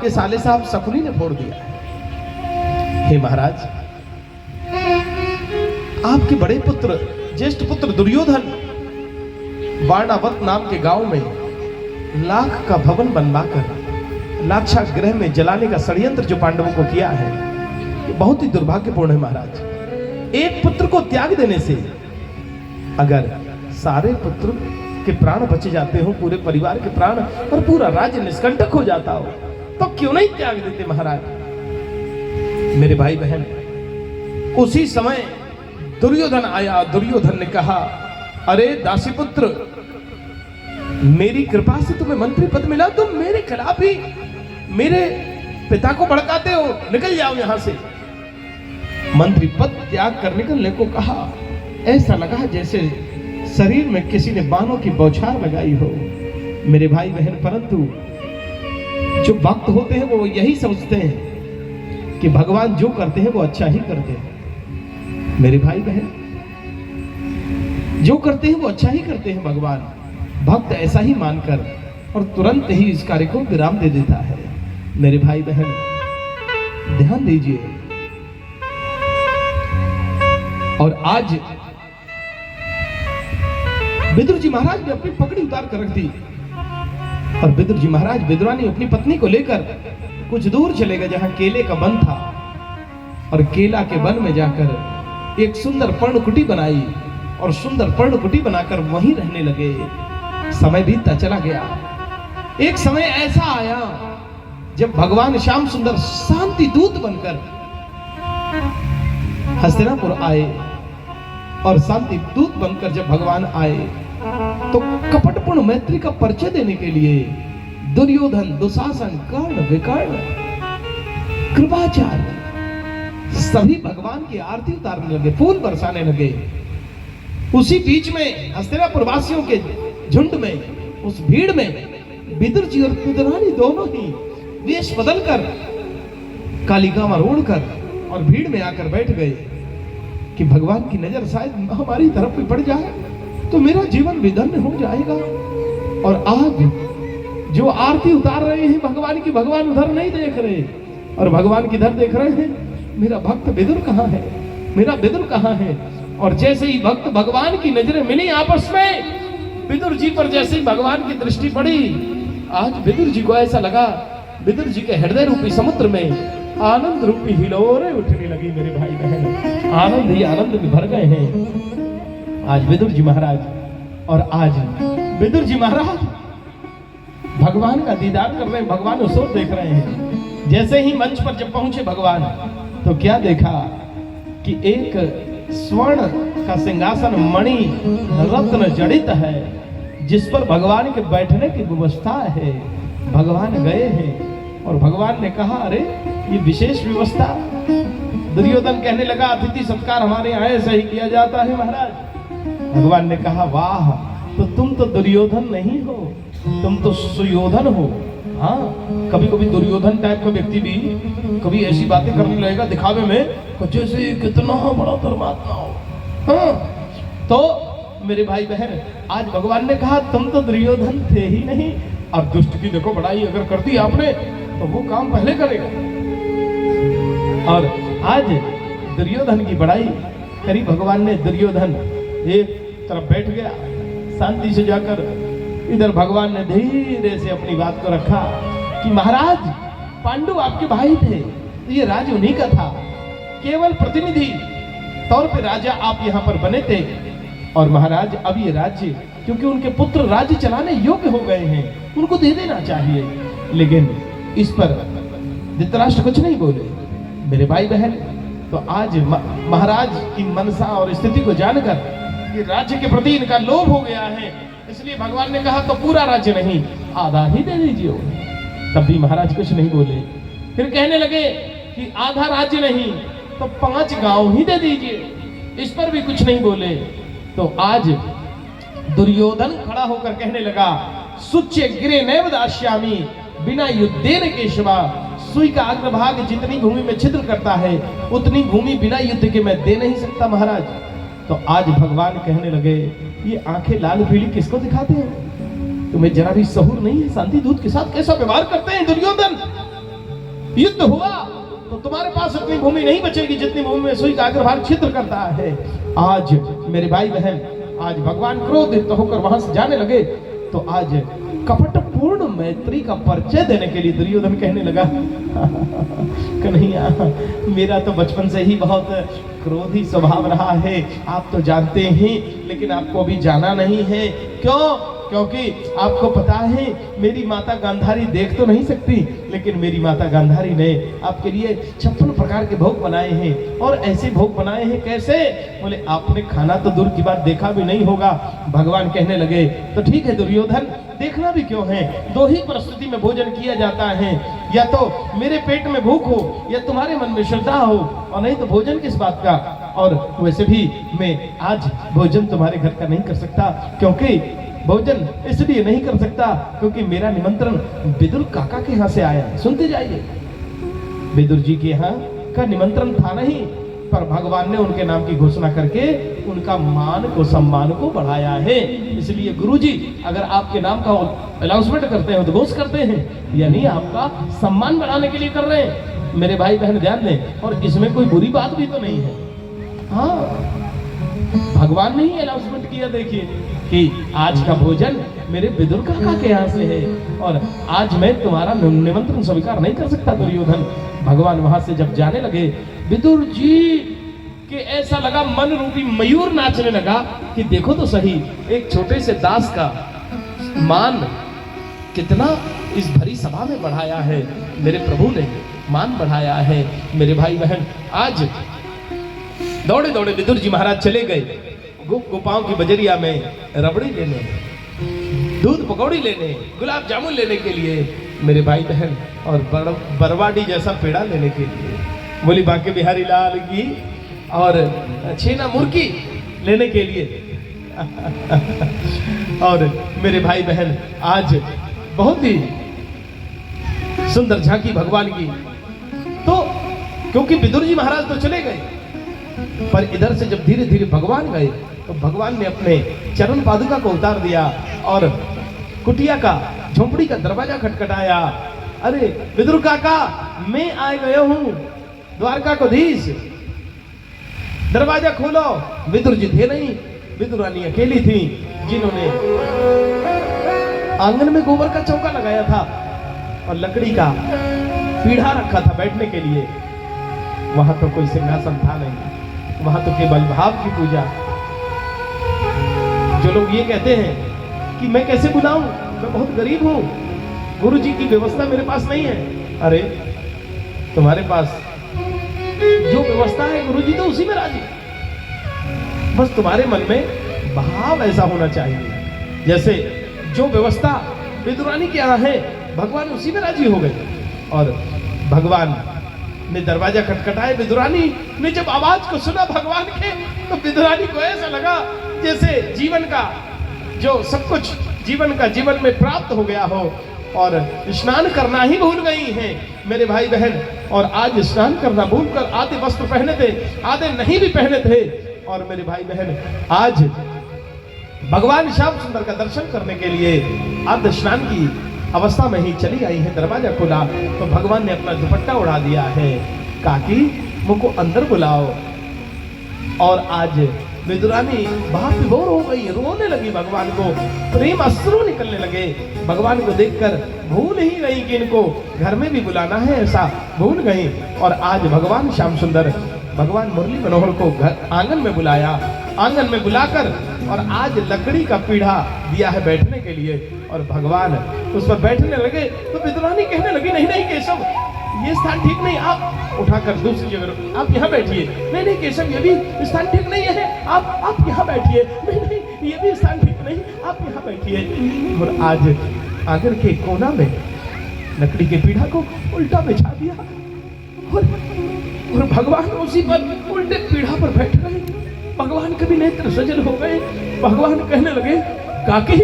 आपके साले साहब शकुनी ने फोड़ दिया है। हे महाराज, आपके बड़े पुत्र, ज्येष्ठ पुत्र दुर्योधन वारणावत नाम के गांव में लाख का भवन बनवाकर लाक्षागृह में जलाने का षड्यंत्र जो पांडवों को किया है, ये बहुत ही दुर्भाग्यपूर्ण है महाराज। एक पुत्र को त्याग देने से अगर सारे पुत्र के प्राण बचे जाते हो, पूरे परिवार के प्राण और पूरा राज्य निष्कंटक हो जाता हो, तो क्यों नहीं त्याग देते महाराज। मेरे भाई बहन, उसी समय दुर्योधन आया। दुर्योधन ने कहा, अरे दासी पुत्र, मेरी कृपा से तुम्हें मंत्री पद मिला, तुम मेरे खिलाफ ही मेरे पिता को भड़काते हो, निकल जाओ यहां से। मंत्री पद त्याग करने निकलने को कहा। ऐसा लगा जैसे शरीर में किसी ने बाणों की बौछार लगाई हो। मेरे भाई बहन, परंतु जो भक्त होते हैं वो यही सोचते हैं कि भगवान जो करते हैं वो अच्छा ही करते हैं। मेरे भाई बहन, जो करते हैं वो अच्छा ही करते हैं भगवान। भक्त ऐसा ही मानकर और तुरंत ही इस कार्य को विराम दे देता है। मेरे भाई बहन, ध्यान दीजिए। और आज विदुर जी महाराज ने अपनी पगड़ी उतार कर रख दी और विदुर जी महाराज विदुरानी अपनी पत्नी को लेकर कुछ दूर चले गए जहां केले का वन था, और केला के वन में जाकर एक सुंदर पर्णकुटी बनाई और सुंदर पर्णकुटी बनाकर वहीं रहने लगे। समय बीतता चला गया। एक समय ऐसा आया जब भगवान श्याम सुंदर शांति दूत बनकर हस्तिनापुर आए, और शांति दूत बनकर जब भगवान आए तो कपटपूर्ण मैत्री का परिचय देने के लिए दुर्योधन, दुशासन, कर्ण, विकर्ण, कृपाचार्य सभी भगवान की आरती उतारने लगे, फूल बरसाने लगे। उसी बीच में हस्तिनापुर वासियों के झुंड में, उस भीड़ में विदुर जी और विदुरानी दोनों ही वेश बदलकर कालीगामा ओढ़कर और भीड़ में आकर बैठ गए कि भगवान की नजर शायद हमारी तरफ भी पड़ जाए तो मेरा जीवन विधन्य हो जाएगा। और आज जो आरती उतार रहे हैं भगवान की, भगवान उधर नहीं देख रहे और भगवान किधर देख रहे हैं। मेरा भक्त विदुर कहाँ है, मेरा विदुर कहाँ है। और जैसे ही भक्त भगवान की नजरें मिली आपस में, विदुर जी पर जैसे ही भगवान की दृष्टि पड़ी, आज विदुर जी को ऐसा लगा विदुर जी के हृदय रूपी समुद्र में आनंद रूपी हिलोरें उठने लगी। मेरे भाई बहन, आनंद ही आनंद में भर गए हैं आज विदुर जी महाराज। और आज विदुर जी महाराज भगवान का दीदार कर रहे हैं, भगवान उस ओर देख रहे हैं। जैसे ही मंच पर जब पहुंचे भगवान, तो क्या देखा कि एक स्वर्ण का सिंहासन मणि रत्न जड़ित है, जिस पर भगवान के बैठने की व्यवस्था है। भगवान गए हैं और भगवान ने कहा, अरे ये विशेष व्यवस्था। दुर्योधन कहने लगा, अतिथि सत्कार हमारे यहाँ ऐसा ही किया जाता है महाराज। भगवान ने कहा, वाह, तो तुम तो दुर्योधन नहीं हो, तुम तो सुयोधन हो। हाँ, कभी कभी दुर्योधन टाइप का व्यक्ति भी कभी ऐसी बातें करने लगेगा दिखावे में, जैसे कितना बड़ा धर्मात्मा हो। हाँ, तो मेरे भाई बहन, आज भगवान ने कहा तुम तो दुर्योधन थे ही नहीं। अब दुष्ट की देखो बड़ाई अगर कर दी आपने तो वो काम पहले करेगा। और आज दुर्योधन की बड़ाई करी भगवान ने। दुर्योधन एक तरफ बैठ गया शांति से जाकर, इधर भगवान ने धीरे से अपनी बात को रखा कि महाराज, पांडु आपके भाई थे, तो ये राज्य उन्हीं का था। केवल प्रतिनिधि तौर पे राजा आप यहाँ पर बने थे, और महाराज अब ये राज्य क्योंकि उनके पुत्र राज्य चलाने योग्य हो गए हैं, उनको दे देना चाहिए। लेकिन इस पर धृतराष्ट्र कुछ नहीं बोले। मेरे भाई बहन, तो आज महाराज की मनसा और स्थिति को जानकर कि राज्य के प्रति इनका लोभ हो गया है, इसलिए भगवान ने कहा तो पूरा राज्य नहीं, आधा ही दे दीजिए। तब भी महाराज कुछ नहीं बोले। फिर कहने लगे कि आधा राज्य नहीं तो 5 गांव ही दे दीजिए, इस पर भी कुछ नहीं बोले। तो आज दुर्योधन खड़ा होकर कहने लगा, सुच्चे गिरे नैव दास्यामि बिना युद्धेन केशवा। सुई का अग्रभाग जितनी भूमि में छिद्र करता है, उतनी भूमि बिना युद्ध के मैं दे नहीं सकता महाराज। तो आज भगवान कहने लगे, ये आंखें लाल पीली किसको दिखाते हैं? तुम्हें जरा भी सहूर नहीं है? शांति दूत के साथ कैसा व्यवहार करते हैं दुर्योधन? युद्ध हुआ तो तुम्हारे पास इतनी भूमि नहीं बचेगी जितनी भूमि में सुई का अग्रभाग छिद्र करता है। आज मेरे भाई बहन, आज भगवान क्रोधित होकर वहां से जाने लगे तो आज कपटपूर्ण मैत्री का परिचय देने के लिए दुर्योधन कहने लगा, कन्हैया मेरा तो बचपन से ही बहुत क्रोधी स्वभाव रहा है, आप तो जानते हैं, लेकिन आपको अभी जाना नहीं है। क्यों? क्योंकि आपको पता है मेरी माता गांधारी देख तो नहीं सकती, लेकिन मेरी माता गांधारी ने आपके लिए 56 प्रकार के भोग बनाए हैं। और ऐसे भोग बनाए हैं कैसे? बोले आपने खाना तो दूर की बात देखा भी नहीं होगा। भगवान कहने लगे तो ठीक है दुर्योधन, देखना भी क्यों है, दो ही परिस्थिति में भोजन किया जाता है, या तो मेरे पेट में भूख हो या तुम्हारे मन में श्रद्धा हो, और नहीं तो भोजन किस बात का। और वैसे भी मैं आज भोजन तुम्हारे घर का नहीं कर सकता, क्योंकि भोजन इसलिए नहीं कर सकता क्योंकि मेरा निमंत्रण विदुर काका के यहाँ से आया है। सुनते जाइए, विदुर जी के यहाँ का निमंत्रण था नहीं, पर भगवान ने उनके नाम की घोषणा करके उनका मान को, सम्मान को बढ़ाया है। इसलिए गुरुजी अगर आपके नाम का अनाउंसमेंट करते हैं, उद्घोष करते हैं, यानी आपका सम्मान बढ़ाने के लिए कर रहे हैं। मेरे भाई बहन ध्यान दें, और इसमें कोई बुरी बात भी तो नहीं है। हाँ, भगवान ने ही अनाउंसमेंट किया, देखिए कि आज का भोजन मेरे विदुर काका के यहाँ से है, और आज मैं तुम्हारा निमंत्रण स्वीकार नहीं कर सकता दुर्योधन। भगवान वहां से जब जाने लगे, विदुर जी के ऐसा लगा मन रूपी मयूर नाचने लगा कि देखो तो सही, एक छोटे से दास का मान कितना इस भरी सभा में बढ़ाया है, मेरे प्रभु ने मान बढ़ाया है। मेरे भाई बहन, आज दौड़े दौड़े विदुर जी महाराज चले गए गोपाओं की बजरिया में रबड़ी लेने, दूध पकौड़ी लेने, गुलाब जामुन लेने के लिए मेरे भाई बहन, और बरवाडी जैसा पेड़ा लेने के लिए, बोली बांके बिहारी लाल की, और छेना मुर्गी लेने के लिए। और मेरे भाई बहन, आज बहुत ही सुंदर झांकी भगवान की। तो क्योंकि विदुर जी महाराज तो चले गए, पर इधर से जब धीरे धीरे भगवान गए तो भगवान ने अपने चरण पादुका को उतार दिया और कुटिया का, झोंपड़ी का दरवाजा खटखटाया। अरे विदुर काका, मैं आ गया हूं, द्वारका को धीश, दरवाजा खोलो। विदुर जी थे नहीं, विदुर रानी अकेली थी, जिन्होंने आंगन में गोबर का चौका लगाया था और लकड़ी का पीढ़ा रखा था बैठने के लिए। वहां तो कोई सिंहासन था नहीं, वहां तो केवल भाव की पूजा। जो लोग ये कहते हैं कि मैं कैसे बुलाऊं, मैं बहुत गरीब हूं, गुरु जी की व्यवस्था मेरे पास नहीं है। अरे तुम्हारे पास जो व्यवस्था है गुरु जी तो उसी में राजी, बस तुम्हारे मन में भाव ऐसा होना चाहिए। जैसे जो व्यवस्था विदुरानी के यहाँ है, भगवान उसी में राजी हो गए। और भगवान ने दरवाजा खटखटाए, विदुरानी ने जब आवाज को सुना भगवान के, तो विदुरानी को ऐसा लगा जैसे जीवन का जो सब कुछ जीवन में प्राप्त हो गया हो, और स्नान करना ही भूल गई हैं मेरे भाई बहन। और आज स्नान करना भूलकर आधे वस्त्र पहने थे, आधे नहीं भी पहने थे। और मेरे भाई बहन, आज भगवान श्याम सुंदर का दर्शन करने के लिए अर्ध स्नान की अवस्था में ही चली आई है। दरवाजा खुला तो भगवान ने अपना दुपट्टा उड़ा दिया है, काकी मुझको अंदर बुलाओ। और आज विदुरानी बात विभोर हो गई, रोने लगी, भगवान को प्रेम अश्रु निकलने लगे। भगवान को देखकर भूल ही गई कि इनको घर में भी बुलाना है, ऐसा भूल गई। और आज भगवान श्याम सुंदर, भगवान मुरली मनोहर को घर आंगन में बुलाया, आंगन में बुलाकर और आज लकड़ी का पीढ़ा दिया है बैठने के लिए, और भगवान उस पर बैठने लगे। तो विदुरानी कहने लगी, नहीं नहीं केशव, ये स्थान ठीक नहीं, आप उठाकर दूसरी जगह, आप यहाँ बैठिए। नहीं नहीं केशव, ये भी स्थान ठीक नहीं है, आप यहाँ बैठिए। नहीं नहीं, ये भी स्थान ठीक नहीं, आप यहाँ बैठिए। और आज आंगन के कोना में लकड़ी के पीढ़ा को उल्टा बिछा दिया, और भगवान उसी पर उल्टे पीढ़ा पर बैठ गए। भगवान के भी नेत्र सजल हो गए। भगवान कहने लगे, काकी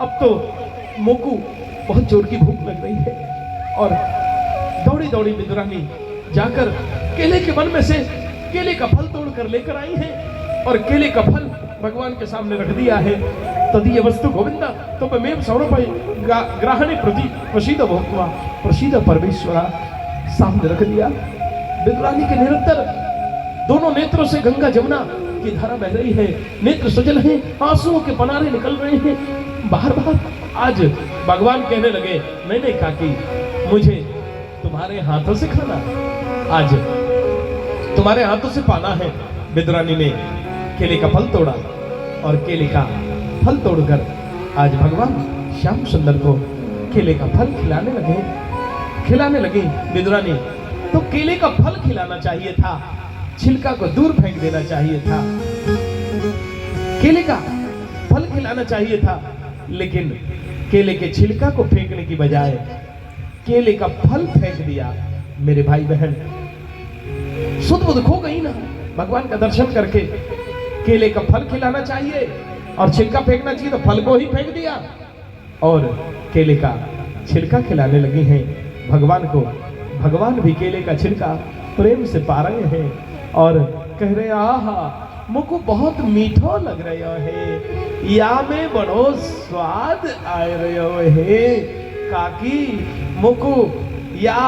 अब तो मोकू बहुत जोर की भूख लग रही है। और दौड़ी दौड़ी विदुरानी जाकर केले के वन में से केले का फल तोड़ कर लेकर आई है, और केले का फल भगवान के सामने रख दिया है। तदीय वस्तु गोविंदा तो मेव सौरभ ग्राहणे प्रति प्रसीद भोक्त्वा प्रसीद परमेश्वरा। सामने रख दिया। विदुरानी के निरंतर दोनों नेत्रों से गंगा जमुना की धारा बह रही है, नेत्र सजल हैं, आंसुओं के पनारे निकल रहे हैं। बार बार आज भगवान कहने लगे, नहीं काकी, मुझे तुम्हारे हाथों से खाना, आज तुम्हारे हाथों से पाना है। विदुरानी ने केले का फल तोड़ा और केले का फल तोड़कर आज भगवान श्याम सुंदर को केले का फल खिलाने लगे विदुरानी। तो केले का फल खिलाना चाहिए था, छिलका को दूर फेंक देना चाहिए था, केले का फल खिलाना चाहिए था, लेकिन केले के छिलका को फेंकने की बजाय केले का फल फेंक दिया। मेरे भाई बहन, सुध बुध खो गई ना। भगवान का दर्शन करके केले का फल खिलाना चाहिए और छिलका फेंकना चाहिए, तो फल को ही फेंक दिया और केले का छिलका खिलाने लगी हैं भगवान को। भगवान भी केले का छिलका प्रेम से पा रहे हैं और कह रहे, आहा मुझको बहुत मीठो लग रहा है, या में बड़ो स्वाद आ रहा है काकी, मुझको या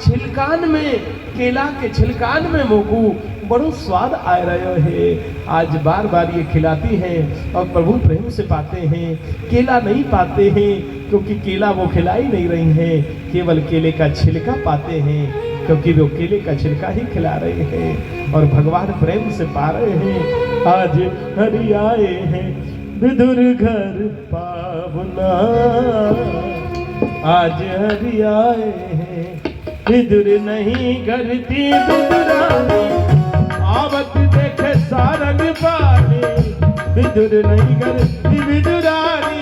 छिलकान में, केला के छिलकान में मुझको बड़ो स्वाद आ रहा है। आज बार बार ये खिलाती हैं और प्रभु प्रेम से पाते हैं, केला नहीं पाते हैं क्योंकि केला वो खिला ही नहीं रही हैं, केवल केले का छिलका पाते हैं क्योंकि वो केले का छिलका ही खिला रहे हैं और भगवान प्रेम से पा रहे हैं। आज हरि आए हैं विदुर घर पावना, आज हरि आए हैं विदुर नहीं करती विदुरानी, आवत देखे सारंग पानी, विदुर नहीं करती विदुरानी,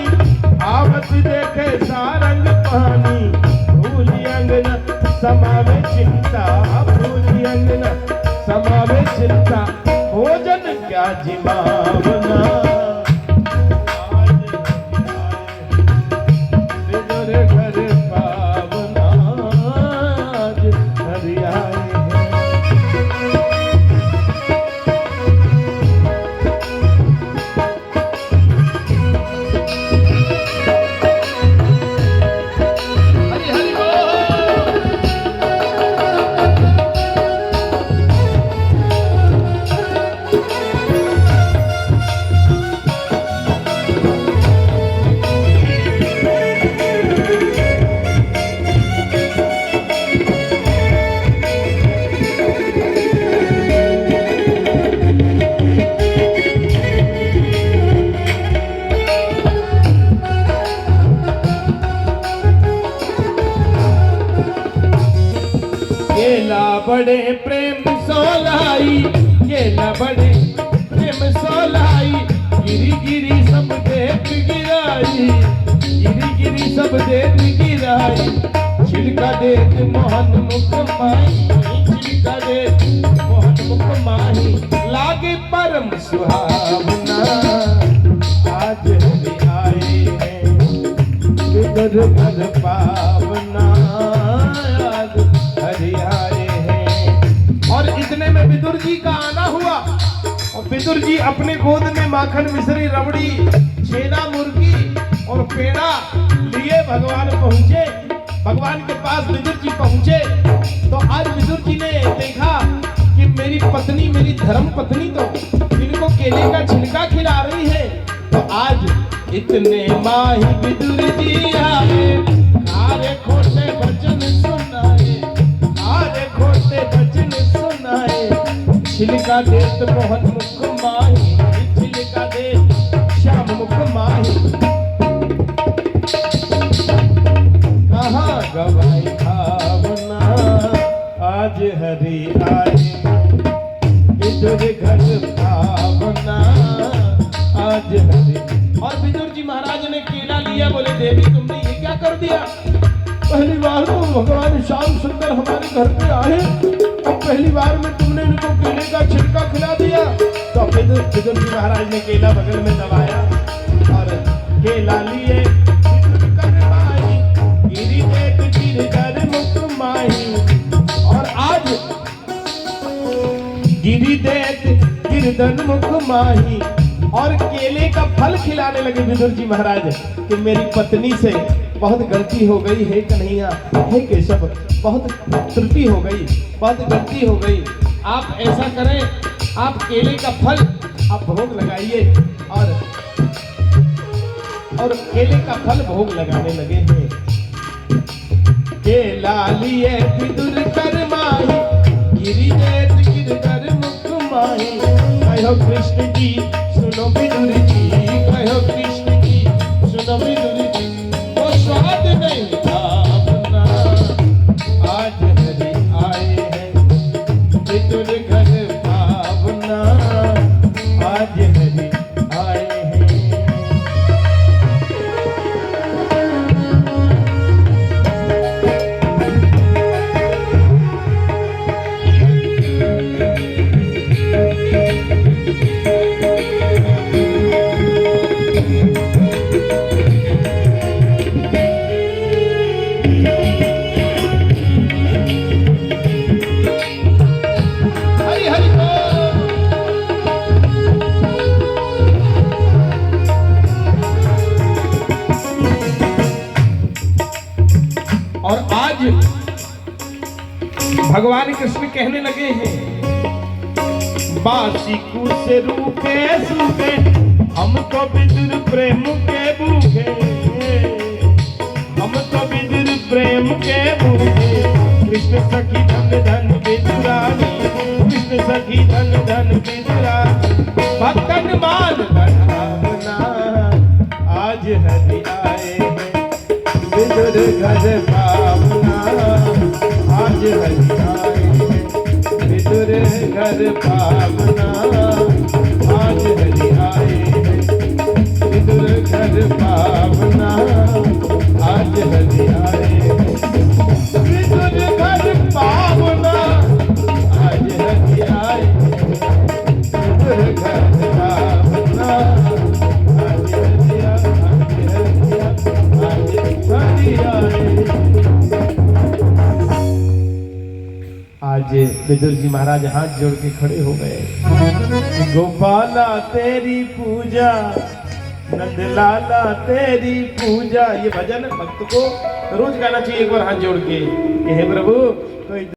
आवत देखे सारंग पानी, भूली अंगना समावे चिंता, भूली अंगना समावे चिंता, भोजन क्या जिमावना, विदुर घर पावना, आज हरि आए हैं। केला बड़े प्रेम सोलाई, केला बड़े प्रेम सोलाई, गिरी गिरी सब देख गिराई, गिरी गिरी सब देख गिराई, छिलका देख मोहन मुख माही, छिलका देख मोहन मुख माही, लागे परम सुहावना, आज हरि आए हैं विदुर घर पावना, आज हरि आए हैं। और इतने में विदुर जी का आना हुआ और विदुर जी अपने गोद में माखन मिश्री रबड़ी छेना मुर्गी और पेड़ा लिए भगवान पहुंचे। भगवान के पास विदुर जी पहुंचे तो आज विदुर जी ने देखा कि मेरी पत्नी, मेरी धर्म पत्नी तो इनको केले का छिलका खिला रही है। तो आज इतने माही विदुर जी आए, आरे खोटे वचन सुनाए, आरे खोटे वचन सुनाए, छिलका देत मोहन मुख माही, छिलका देत श्याम मुख माही, कहाँ गवाई भावना, आज हरि आए विदुर घर पावना, आज हरि। और विदुर जी महाराज ने केला लिया, बोले देवी तुमने ये क्या कर दिया? पहली बार तो भगवान श्याम सुंदर हमारे घर पे आए और पहली बार में तुमने इनको केले का छिलका खिला दिया। तो विदुर जी महाराज ने केला बगल में दबाया और केला लिए, गिरी देख गिरधर मुख माही, और आज गिरी देख गिरधर मुख माही, और केले का फल खिलाने लगे विदुर जी महाराज कि मेरी पत्नी से बहुत गलती हो गई है कन्हैया, हे केशव, बहुत त्रुटि हो गई, बहुत गलती हो गई। आप ऐसा करें, आप केले का फल आप भोग लगाइए। और केले का फल भोग लगाने लगे हैं। केला लिए विदुर कर माही, गिरी देत गिरधर मुख माही। कहो कृष्ण जी सुनो विदुर जी, कहो कृष्ण जी सुनो विदुर जी, वो स्वाद नहीं था अपना, आज हरि आए हैं विदुर घर पावना, आज हरि आए हैं। और आज भगवान कृष्ण कहने लगे हैं, बासी से रूखे सूखे, हम तो विदुर प्रेम के भूखे, हम तो विदुर प्रेम के भूखे। कृष्ण सखी धन धन विदुरानी, कृष्ण सखी धन धन विदुरानी, भक्तन मान बढ़ावना, आज हरि आए विदुर घर पावना, आज हरि आए विदुर घर पावना, आज हरि आए विदुर घर पावना, आज हरि आए विदुर घर पावना, आज हरि आए विदुर घर पावना, आज हरि आज विदुर जी महाराज हाथ जोड़ के खड़े हो गए। गोपाला तेरी पूजा, नंदलाला तेरी पूजा, ये भजन भक्त को रोज गाना चाहिए एक बार हाथ जोड़ के, हे प्रभु कोई